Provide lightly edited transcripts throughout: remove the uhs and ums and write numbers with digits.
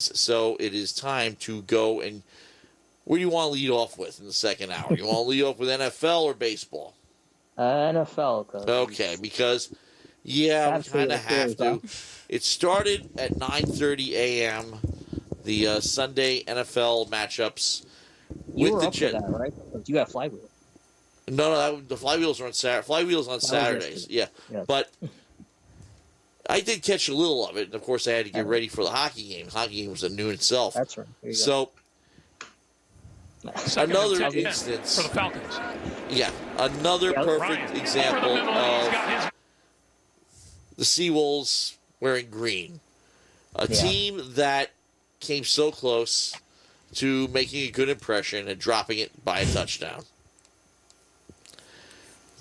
So it is time to go and what do you want to lead off with in the second hour? You want to lead off with NFL or baseball? NFL. Okay, because we kind of have to. It started at 9:30 a.m. The Sunday NFL matchups You with were the up for that, right? You got flywheel. No, the flywheels are on Flywheels on Saturdays. Yeah, but I did catch a little of it, and of course I had to get ready for the hockey game. The hockey game was at noon itself. That's right. So another instance for the Falcons. Yeah, another perfect example of the Seawolves wearing green. A team that came so close to making a good impression and dropping it by a touchdown.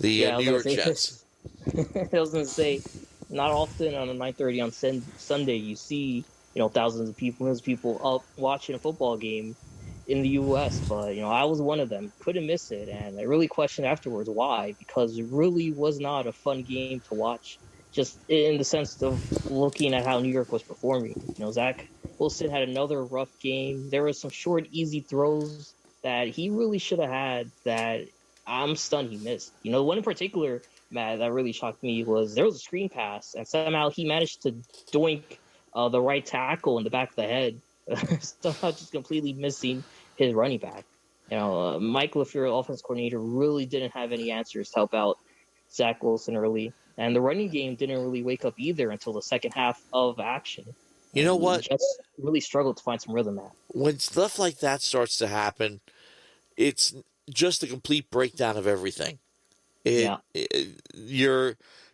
The New York Jets. I was going to say, not often on a 9:30 on Sunday you see thousands of people, millions of people up watching a football game in the U.S., but I was one of them. Couldn't miss it, and I really questioned afterwards why, because it really was not a fun game to watch. Just in the sense of looking at how New York was performing. Zach Wilson had another rough game. There were some short, easy throws that he really should have had that I'm stunned he missed. One in particular, Matt, that really shocked me was there was a screen pass, and somehow he managed to doink the right tackle in the back of the head, somehow just completely missing his running back. Mike LaFleur, offense coordinator, really didn't have any answers to help out Zach Wilson early. And the running game didn't really wake up either until the second half of action. You know what? The Jets really struggled to find some rhythm, Matt. When stuff like that starts to happen, it's just a complete breakdown of everything. You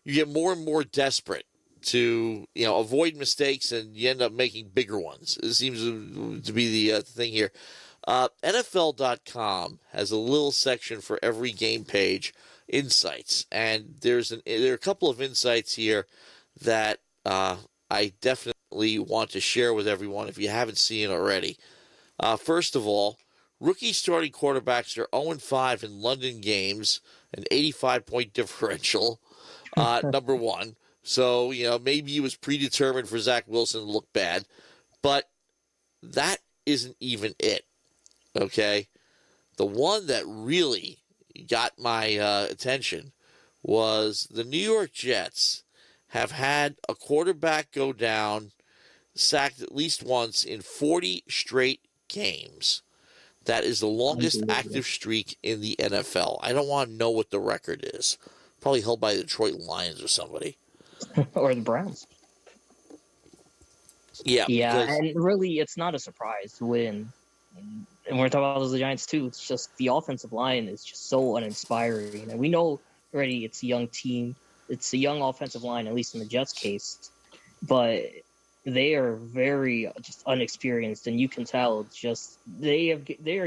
get more and more desperate to avoid mistakes, and you end up making bigger ones. It seems to be the thing here. NFL.com has a little section for every game page, insights, and there are a couple of insights here that I definitely want to share with everyone if you haven't seen it already. First of all, rookie starting quarterbacks are 0-5 in London games, an 85-point differential, number one. So, maybe it was predetermined for Zach Wilson to look bad, but that isn't even it, okay? The one that really got my attention was the New York Jets have had a quarterback go down, sacked at least once in 40 straight games. That is the longest active streak in the NFL. I don't want to know what the record is. Probably held by the Detroit Lions or somebody. Or the Browns. Yeah, and really, it's not a surprise when, and we're talking about the Giants too, it's just the offensive line is just so uninspiring. And we know already it's a young team. It's a young offensive line, at least in the Jets' case. But they are very just unexperienced, and you can tell just they are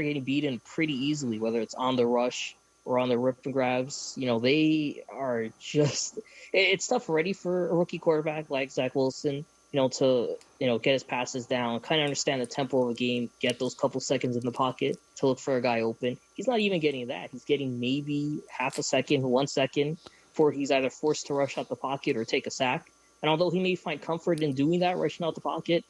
getting beaten pretty easily, whether it's on the rush or on the rip and grabs. They are just – it's tough already for a rookie quarterback like Zach Wilson, to get his passes down, kind of understand the tempo of a game, get those couple seconds in the pocket to look for a guy open. He's not even getting that. He's getting maybe half a second, 1 second before he's either forced to rush out the pocket or take a sack. And although he may find comfort in doing that, rushing out the pocket,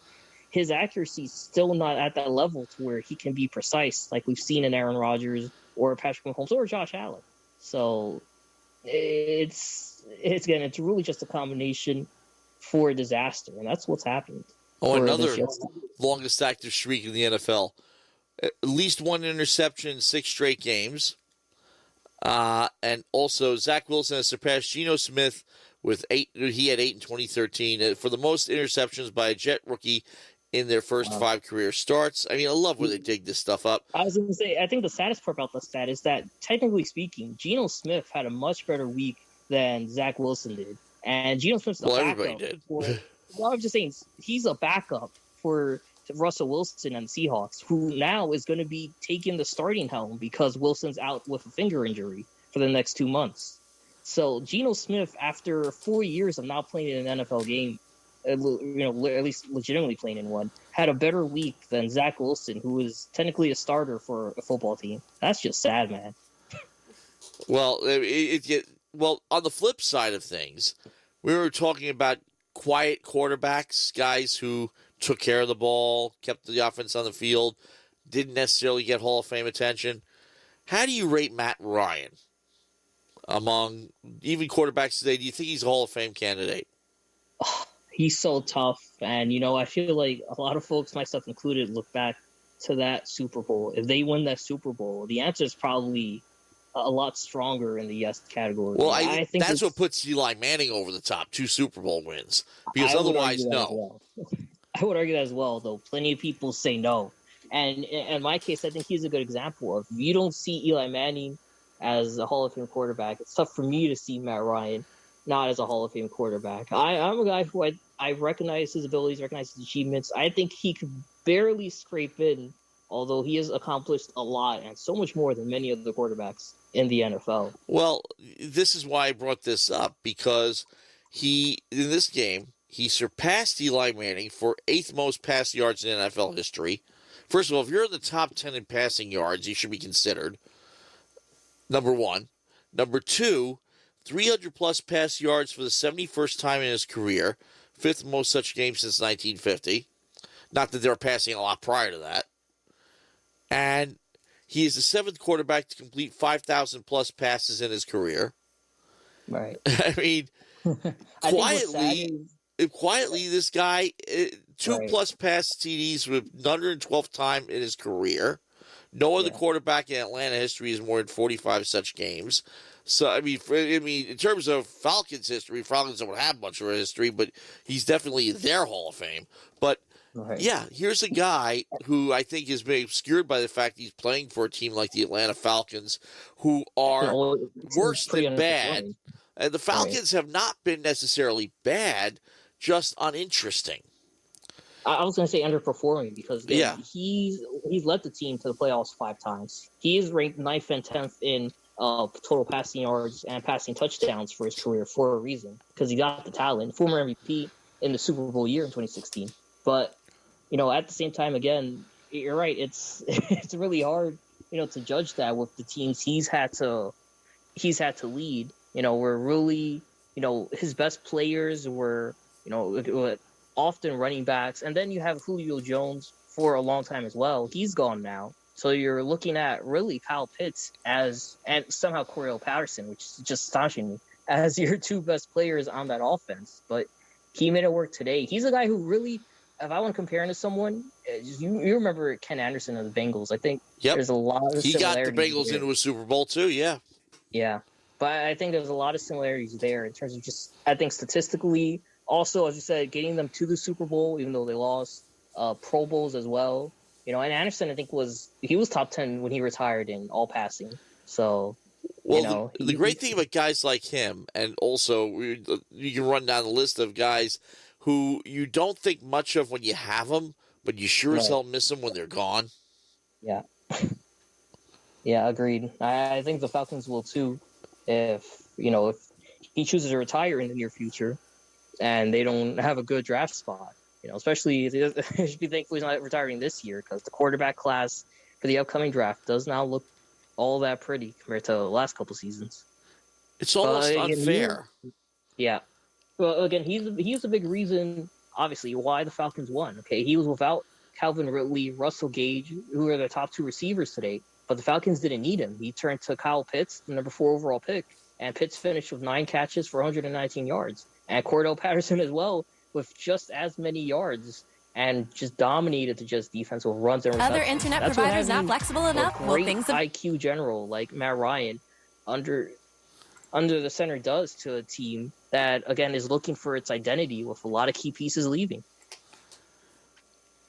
his accuracy is still not at that level to where he can be precise like we've seen in Aaron Rodgers or Patrick Mahomes or Josh Allen. So it's really just a combination for a disaster, and that's what's happened. Another longest active streak in the NFL. At least one interception in 6 straight games. And also, Zach Wilson has surpassed Geno Smith with 8. He had 8 in 2013 for the most interceptions by a Jet rookie in their first 5 career starts. I mean, I love where they dig this stuff up. I was going to say, I think the saddest part about the stat is that, technically speaking, Geno Smith had a much better week than Zach Wilson did. And Geno Smith's everybody did. I'm just saying, he's a backup for Russell Wilson and the Seahawks, who now is going to be taking the starting helm because Wilson's out with a finger injury for the next 2 months. So Geno Smith, after 4 years of not playing in an NFL game, at least legitimately playing in one, had a better week than Zach Wilson, who is technically a starter for a football team. That's just sad, man. Well, on the flip side of things, we were talking about quiet quarterbacks, guys who took care of the ball, kept the offense on the field, didn't necessarily get Hall of Fame attention. How do you rate Matt Ryan among even quarterbacks today? Do you think he's a Hall of Fame candidate? He's so tough, and I feel like a lot of folks, myself included, look back to that Super Bowl. If they win that Super Bowl, the answer is probably a lot stronger in the yes category. Well, I think that's what puts Eli Manning over the top, 2 Super Bowl wins. Because otherwise, no. I would argue that as well, though. Plenty of people say no. And in my case, I think he's a good example of, if you don't see Eli Manning as a Hall of Fame quarterback, it's tough for me to see Matt Ryan not as a Hall of Fame quarterback. I'm a guy who I recognize his abilities, recognize his achievements. I think he could barely scrape in, although he has accomplished a lot and so much more than many other quarterbacks in the NFL. Well, this is why I brought this up, because in this game, he surpassed Eli Manning for 8th most pass yards in NFL history. First of all, if you're in the top 10 in passing yards, you should be considered. Number 1. Number 2, 300-plus pass yards for the 71st time in his career, 5th most such games since 1950. Not that they were passing a lot prior to that. And he is the 7th quarterback to complete 5,000-plus passes in his career. Right. I mean, quietly, this guy, 2-plus pass TDs with 112th time in his career. No other quarterback in Atlanta history has more than 45 such games. So, I mean, in terms of Falcons history, Falcons don't have much of a history, but he's definitely in their Hall of Fame. But, here's a guy who I think is being obscured by the fact he's playing for a team like the Atlanta Falcons, who are worse than bad. And the Falcons have not been necessarily bad, just uninteresting. I was going to say underperforming, because he's led the team to the playoffs 5 times. He is ranked 9th and 10th in total passing yards and passing touchdowns for his career for a reason, because he got the talent. Former MVP in the Super Bowl year in 2016. But, at the same time, again, you're right. It's really hard, to judge that with the teams he's had to lead. Where really, his best players were, often running backs. And then you have Julio Jones for a long time as well. He's gone now. So you're looking at really Kyle Pitts and somehow Cordell Patterson, which is just astonishing me, as your 2 best players on that offense. But he made it work today. He's a guy who really, if I want to compare him to someone, you remember Ken Anderson of the Bengals. I think there's a lot of similarities. He got the Bengals into a Super Bowl too, yeah. Yeah. But I think there's a lot of similarities there in terms of just, I think statistically, also, as you said, getting them to the Super Bowl, even though they lost, Pro Bowls as well. And Anderson, I think, was top 10 when he retired in all passing. So, the great thing about guys like him, and also you can run down the list of guys who you don't think much of when you have them, but you sure as hell miss them when they're gone. Yeah. Yeah, agreed. I think the Falcons will too. If he chooses to retire in the near future and they don't have a good draft spot, especially if they should be thankful he's not retiring this year, because the quarterback class for the upcoming draft does not look all that pretty compared to the last couple seasons. It's almost unfair. Well, again, he's a big reason, obviously, why the Falcons won. Okay, he was without Calvin Ridley, Russell Gage, who are their top 2 receivers today. But the Falcons didn't need him. He turned to Kyle Pitts, the number 4 overall pick, and Pitts finished with 9 catches for 119 yards. And Cordell Patterson as well, with just as many yards, and just dominated the just defense with runs and receptions. Other internet providers not flexible enough? Well, things IQ general like Matt Ryan under the center does to a team that, again, is looking for its identity with a lot of key pieces leaving.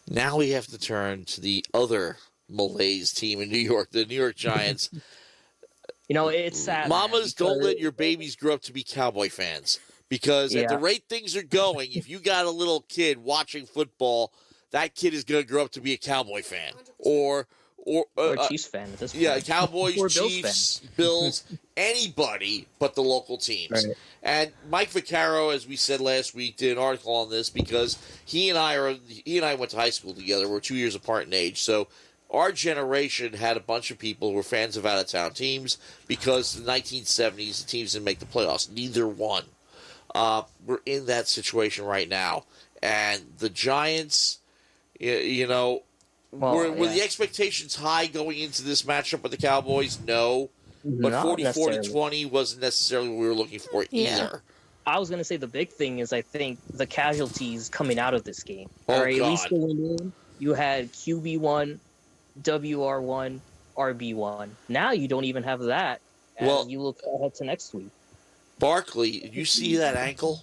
Now we have to turn to the other malaise team in New York, the New York Giants. It's sad. Mamas, don't let your babies grow up to be Cowboy fans, because at the rate things are going, if you got a little kid watching football, that kid is going to grow up to be a Cowboy fan or Chiefs fan at this point. Yeah, Cowboys, Chiefs, Bills, anybody but the local teams. Right. And Mike Vaccaro, as we said last week, did an article on this because he and I went to high school together. We're 2 years apart in age, so our generation had a bunch of people who were fans of out-of-town teams because in the 1970s, the teams didn't make the playoffs. Neither one. We're in that situation right now. And the Giants, were the expectations high going into this matchup with the Cowboys? No. But 44-20 wasn't necessarily what we were looking for either. I was going to say the big thing is I think the casualties coming out of this game. Oh, all right, God. At least going in, you had QB1, WR1, RB1. Now you don't even have that. And you look ahead to next week. Barkley, did you see that ankle?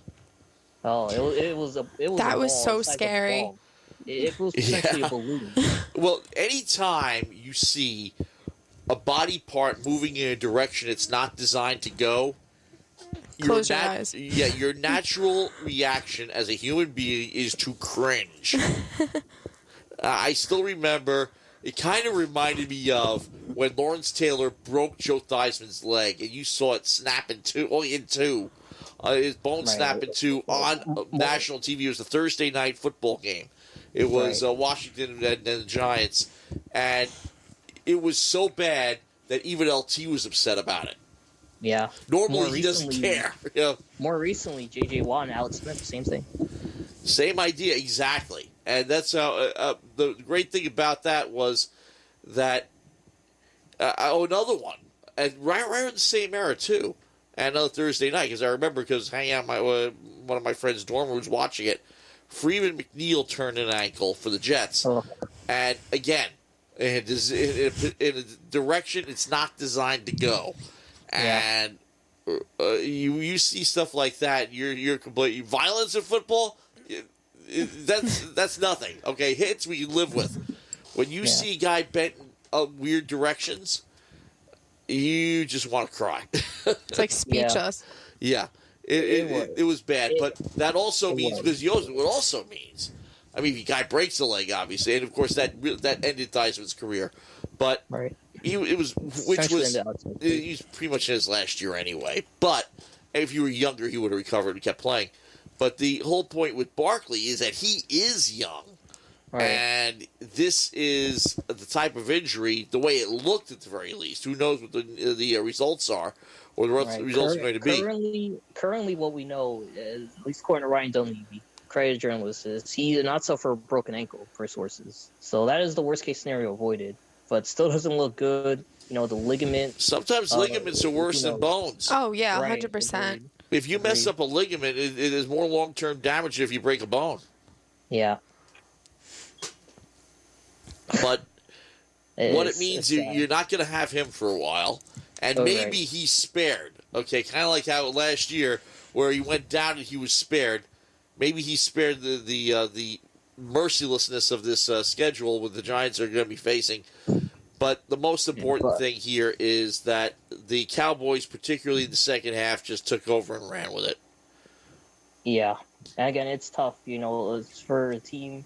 Oh, it was that was so scary. It was essentially a balloon. Well, anytime you see a body part moving in a direction it's not designed to go, close your eyes. Yeah, your natural reaction as a human being is to cringe. I still remember, it kind of reminded me of when Lawrence Taylor broke Joe Theismann's leg, and you saw it snap in two, his bone snap in two on national TV. It was the Thursday night football game. It was Washington and the Giants, and it was so bad that even LT was upset about it. Yeah. Normally, he doesn't care. More recently, J.J. Watt and Alex Smith, same thing. Same idea, exactly. And that's how the great thing about that was that another one, and right in the same era too, and another Thursday night, because I remember hanging out one of my friends' dorm rooms watching it. Freeman McNeil turned an ankle for the Jets, and again, in a direction it's not designed to go. And you see stuff like that, you're completely violence in football. That's nothing. Okay, hits we can live with. When you see a guy bent weird directions, you just want to cry. It's like speechless. Yeah, it was bad, but that also means because what also means. I mean, the guy breaks the leg, obviously, and of course that ended Theismann's career, but. He was pretty much in his last year anyway. But if you were younger, he would have recovered and kept playing. But the whole point with Barkley is that he is young. And this is the type of injury, the way it looked at the very least. Who knows what the results are or the results are going to be. Currently, what we know, is, at least according to Ryan Dunleavy, credit journalist, is he did not suffer a broken ankle per sources. So that is the worst case scenario avoided. But still doesn't look good. The ligament. Sometimes ligaments are worse than bones. Oh, yeah, 100%. If you mess up a ligament, it is more long-term damage if you break a bone. Yeah. But what it means, you're not going to have him for a while. And maybe he's spared. Okay, kind of like how last year, where he went down and he was spared. Maybe he's spared the mercilessness of this schedule with the Giants are going to be facing. But the most important thing here is that the Cowboys, particularly in the second half, just took over and ran with it. Yeah. And again, it's tough, it's for a team,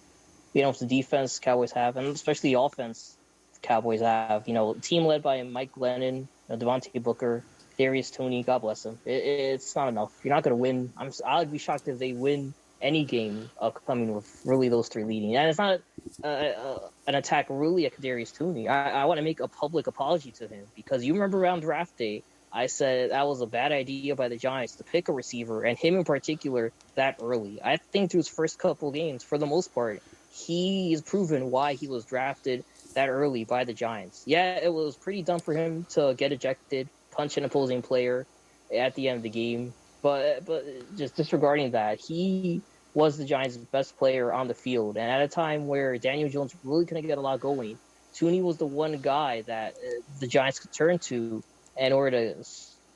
the defense Cowboys have, and especially the offense Cowboys have, team led by Mike Glennon, Devontae Booker, Darius Toney, God bless them. It's not enough. You're not going to win. I'd be shocked if they win any game coming with really those three leading. And it's not an attack really at Kadarius Toney. I want to make a public apology to him because you remember around draft day, I said that was a bad idea by the Giants to pick a receiver, and him in particular, that early. I think through his first couple games, for the most part, he has proven why he was drafted that early by the Giants. Yeah, it was pretty dumb for him to get ejected, punch an opposing player at the end of the game. But just disregarding that, he was the Giants' best player on the field. And at a time where Daniel Jones really couldn't get a lot going, Toney was the one guy that the Giants could turn to in order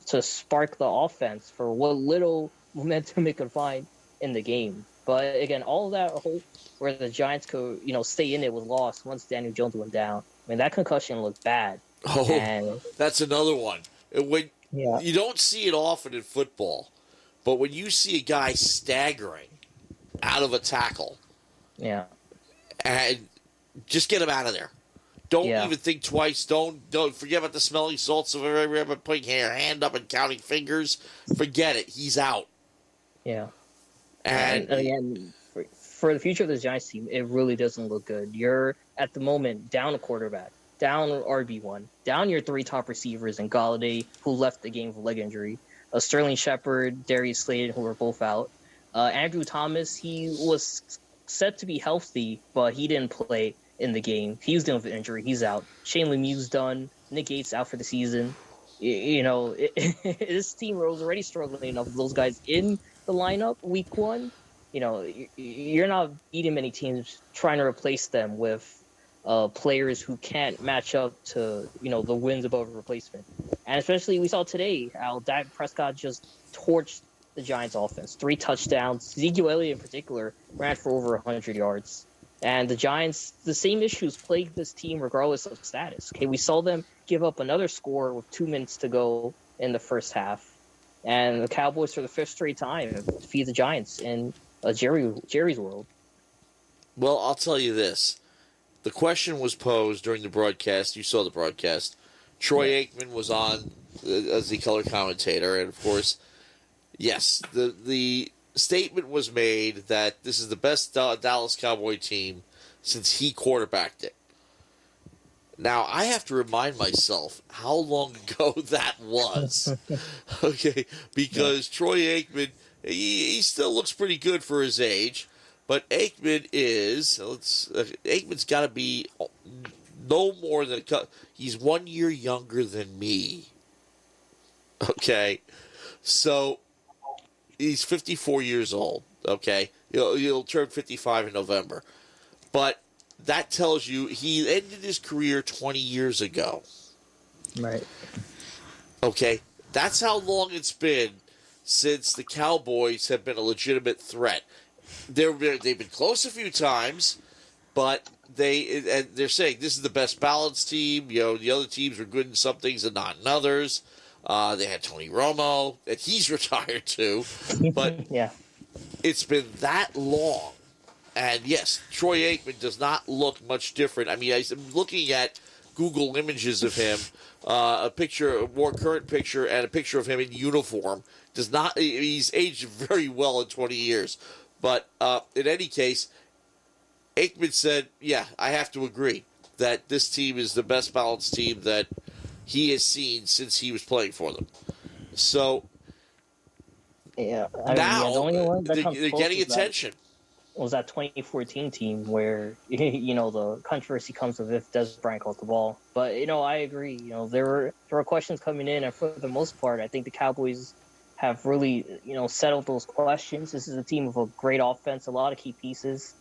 to spark the offense for what little momentum it could find in the game. But again, all of that hope where the Giants could, stay in it was lost once Daniel Jones went down. I mean, that concussion looked bad. Oh, that's another one. You don't see it often in football, but when you see a guy staggering out of a tackle, and just get him out of there. Don't even think twice. Don't forget about the smelling salts of everyone putting your hand up and counting fingers. Forget it. He's out. Yeah. And again, for the future of the Giants team, it really doesn't look good. You're at the moment down a quarterback, down RB1, down your three top receivers in Galladay, who left the game with a leg injury, Sterling Shepard, Darius Slayton, who were both out. Andrew Thomas, he was said to be healthy, but he didn't play in the game. He was dealing with an injury. He's out. Shane Lemieux's done. Nick Gates out for the season. This team was already struggling enough with those guys in the lineup week one. You're not beating many teams trying to replace them with players who can't match up to, the wins above replacement. And especially we saw today how Dak Prescott just torched the Giants offense. 3 touchdowns. Ezekiel Elliott in particular ran for over 100 yards. And the Giants, the same issues plagued this team regardless of status. Okay, we saw them give up another score with 2 minutes to go in the first half. And the Cowboys, for the 5th straight time, defeat the Giants in Jerry's world. Well, I'll tell you this. The question was posed during the broadcast. You saw the broadcast. Troy Aikman was on as the color commentator. And, of course, yes, the statement was made that this is the best Dallas Cowboy team since he quarterbacked it. Now, I have to remind myself how long ago that was. Okay, because Troy Aikman, he still looks pretty good for his age, but Aikman's got to be no more than he's 1 year younger than me. Okay, so he's 54 years old. Okay, he'll turn 55 in November, but that tells you he ended his career 20 years ago. Right. Okay, that's how long it's been since the Cowboys have been a legitimate threat. They've been close a few times, but they're saying this is the best balanced team. The other teams are good in some things and not in others. They had Tony Romo, and he's retired too. But yeah, it's been that long. And yes, Troy Aikman does not look much different. I mean, I'm looking at Google images of him, a more current picture, and a picture of him in uniform. He's aged very well in 20 years. But in any case, Aikman said, yeah, I have to agree that this team is the best balanced team that he has seen since he was playing for them. So now they're getting attention. Was that 2014 team where, the controversy comes with if Des Bryant caught the ball. But, I agree. There were questions coming in, and for the most part, I think the Cowboys have really, settled those questions. This is a team with a great offense, a lot of key pieces.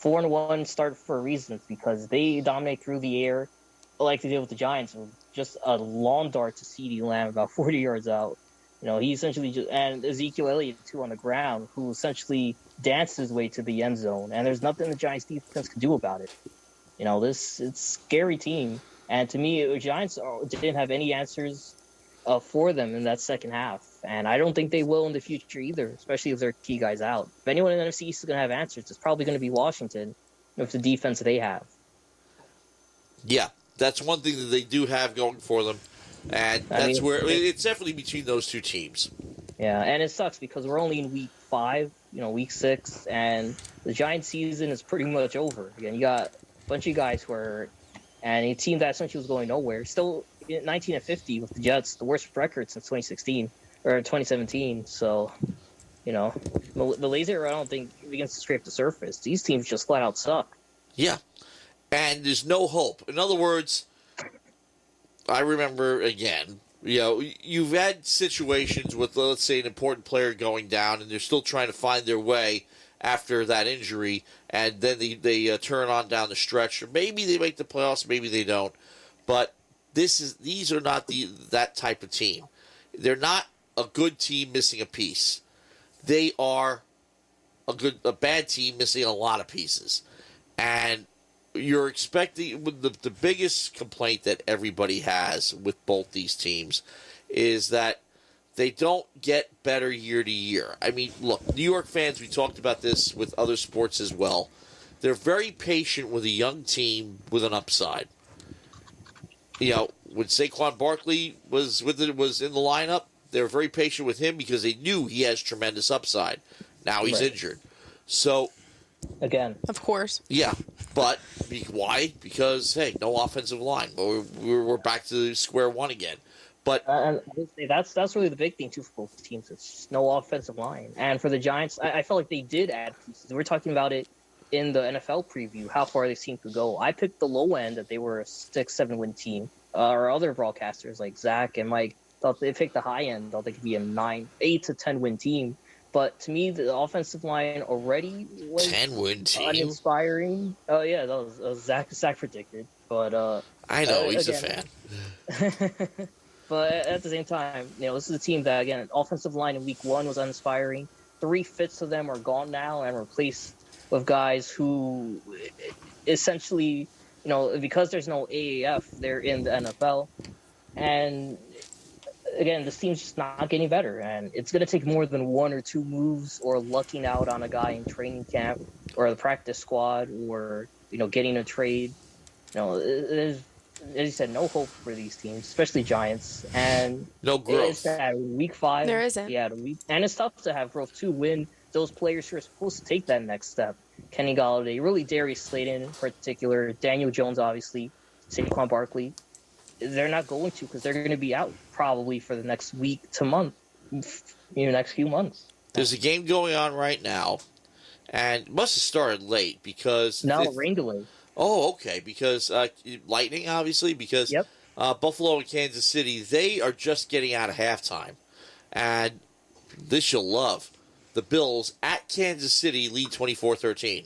4-1 start for a reason because they dominate through the air like they did with the Giants. Just a lawn dart to CeeDee Lamb about 40 yards out. He essentially and Ezekiel Elliott, too, on the ground, who essentially danced his way to the end zone. And there's nothing the Giants defense can do about it. It's a scary team. And to me, the Giants didn't have any answers for them in that second half. And I don't think they will in the future either, especially if their key guys out. If anyone in the NFC East is going to have answers, it's probably going to be Washington with the defense they have. Yeah, that's one thing that they do have going for them. And it's definitely between those two teams. Yeah, and it sucks because we're only in week 5, week 6, and the Giants season is pretty much over. Again, you got a bunch of guys who are hurt, and a team that essentially was going nowhere. Still 19-50 with the Jets, the worst record since 2017. So, the laser, I don't think begins to scrape the surface. These teams just flat out suck. Yeah, and there's no hope. In other words, I remember, again, you've had situations with, let's say, an important player going down, and they're still trying to find their way after that injury, and then they turn on down the stretch. Or maybe they make the playoffs, maybe they don't. But these are not that type of team. They're not a good team missing a piece. They are a bad team missing a lot of pieces. And you're expecting the biggest complaint that everybody has with both these teams is that they don't get better year to year. I mean, look, New York fans, we talked about this with other sports as well. They're very patient with a young team with an upside. When Saquon Barkley was in the lineup, they were very patient with him because they knew he has tremendous upside. Now he's injured. So, again, of course. Yeah, but why? Because, hey, no offensive line. We're back to square one again. But and I would say that's really the big thing too for both teams. It's just no offensive line, and for the Giants, I felt like they did add pieces. We're talking about it in the NFL preview, how far they seem to go. I picked the low end that they were a 6-7 win team. Our other broadcasters like Zach and Mike thought they picked the high end, thought they could be a 8 to 10 win team. But to me, the offensive line already was 10-win team, uninspiring. Oh yeah, that was Zach predicted. But I know he's again, a fan. But at the same time, this is a team that, again, offensive line in week 1 was uninspiring. 3/5 of them are gone now and replaced with guys who essentially, because there's no AAF, they're in the NFL. And again, this team's just not getting better. And it's going to take more than 1 or 2 moves or lucking out on a guy in training camp or the practice squad or, getting a trade. There's, as you said, no hope for these teams, especially Giants. And no growth. It's at week 5. There isn't. Yeah, and it's tough to have growth too when those players who are supposed to take that next step. Kenny Golladay, really Darius Slayton in particular, Daniel Jones, obviously, Saquon Barkley. They're not going to because they're going to be out probably for the next week to month, next few months. There's a game going on right now, and it must have started late because... No, rain delay. Oh, okay, because lightning, obviously, because Yep. Buffalo and Kansas City, they are just getting out of halftime. And this you'll love. The Bills at Kansas City lead 24-13.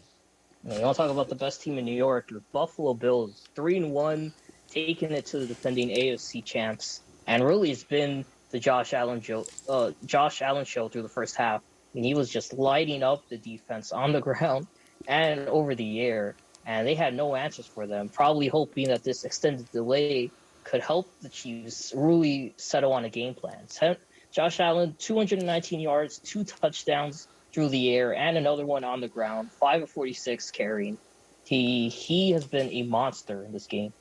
You want to talk about the best team in New York? The Buffalo Bills, 3-1, taking it to the defending AFC champs. And really, it's been the Josh Allen show through the first half. He was just lighting up the defense on the ground and over the air. And they had no answers for them, probably hoping that this extended delay could help the Chiefs really settle on a game plan. Josh Allen, 219 yards, 2 touchdowns through the air, and another one on the ground, 5 of 46 carrying. He has been a monster in this game.